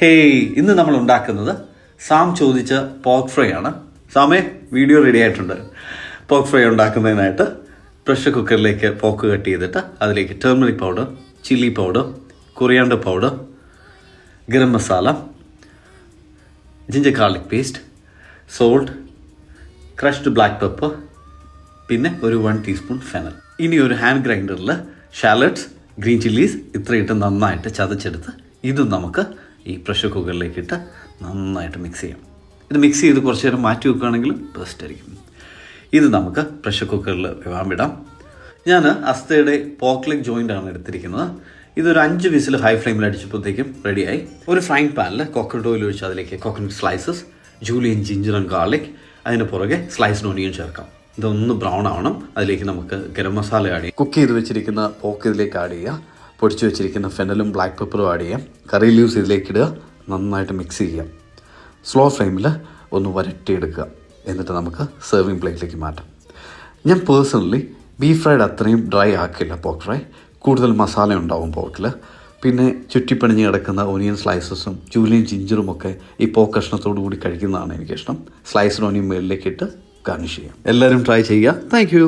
Hey, ഇന്ന് നമ്മൾ ഉണ്ടാക്കുന്നത് സാം ചോദിച്ച പോർക്ക് ഫ്രൈ ആണ്. സാമേ, വീഡിയോ റെഡി ആയിട്ടുണ്ട്. പോർക്ക് ഫ്രൈ ഉണ്ടാക്കുന്നതിനായിട്ട് പ്രഷർ കുക്കറിലേക്ക് പോക്ക് കട്ട് ചെയ്തിട്ട് അതിലേക്ക് turmeric powder, chilli powder, coriander powder, garam masala, ginger garlic paste, salt, crushed black pepper, പിന്നെ ഒരു 1 ടീസ്പൂൺ ഫെനൽ. ഇനി ഒരു ഹാൻഡ് ഗ്രൈൻഡറിൽ ഷാലറ്റ്സ്, ഗ്രീൻ ചില്ലീസ് ഇത്രയിട്ട് നന്നായിട്ട് ചതച്ചെടുത്ത് ഇതും നമുക്ക് ഈ പ്രഷർ കുക്കറിലേക്ക് ഇട്ട് നന്നായിട്ട് മിക്സ് ചെയ്യാം. ഇത് മിക്സ് ചെയ്ത് കുറച്ച് നേരം മാറ്റി വെക്കുകയാണെങ്കിൽ ബെസ്റ്റ് ആയിരിക്കും. ഇത് നമുക്ക് പ്രഷർ കുക്കറിൽ വേവാൻ വിടാം. ഞാൻ അസ്തയുടെ പോർക്ക് ലെഗ് ജോയിൻ്റാണ് എടുത്തിരിക്കുന്നത്. ഇതൊരു 5 വിസിൽ ഹൈ ഫ്ലെയിമിൽ അടിച്ചപ്പോഴത്തേക്കും റെഡിയായി. ഒരു ഫ്രൈങ് പാനിൽ കോക്കനട്ട് ഓയിൽ ഒഴിച്ച് അതിലേക്ക് coconut slices, Julian ginger and garlic, അതിന് പുറകെ സ്ലൈസ്ഡ് ഓണിയൻ ചേർക്കാം. ഇതൊന്ന് ബ്രൗൺ ആവണം. അതിലേക്ക് നമുക്ക് ഗരം മസാല ആഡ് ചെയ്യാം. കുക്ക് ചെയ്ത് വെച്ചിരിക്കുന്ന പോർക്ക് ഇതിലേക്ക് ആഡ് ചെയ്യുക. പൊടിച്ച് വെച്ചിരിക്കുന്ന ഫെനലും ബ്ലാക്ക് പെപ്പറും ആഡ് ചെയ്യാം. കറി ലീവ്സ് ഇതിലേക്ക് ഇടുക. നന്നായിട്ട് മിക്സ് ചെയ്യാം. സ്ലോ ഫ്ലെയിമിൽ ഒന്ന് വരട്ടിയെടുക്കുക. എന്നിട്ട് നമുക്ക് സെർവിങ് പ്ലേറ്റിലേക്ക് മാറ്റാം. ഞാൻ പേഴ്സണലി ബീഫ് ഫ്രൈഡ് അത്രയും ഡ്രൈ ആക്കില്ല പോർക്ക് ഫ്രൈ. കൂടുതൽ മസാല ഉണ്ടാവും പോർക്കിൽ. പിന്നെ ചുറ്റിപ്പണിഞ്ഞ് കിടക്കുന്ന ഓനിയൻ സ്ലൈസസും ജൂലിയൻ ജിഞ്ചറും ഒക്കെ ഈ പോർക്ക് കഷ്ണത്തോടു കൂടി കഴിക്കുന്നതാണ് എനിക്കിഷ്ടം. സ്ലൈസ്ഡ് ഓനിയൻ മേളിലേക്ക് ഇട്ട് ഗാർണിഷ് ചെയ്യാം. എല്ലാവരും ട്രൈ ചെയ്യുക. Thank you.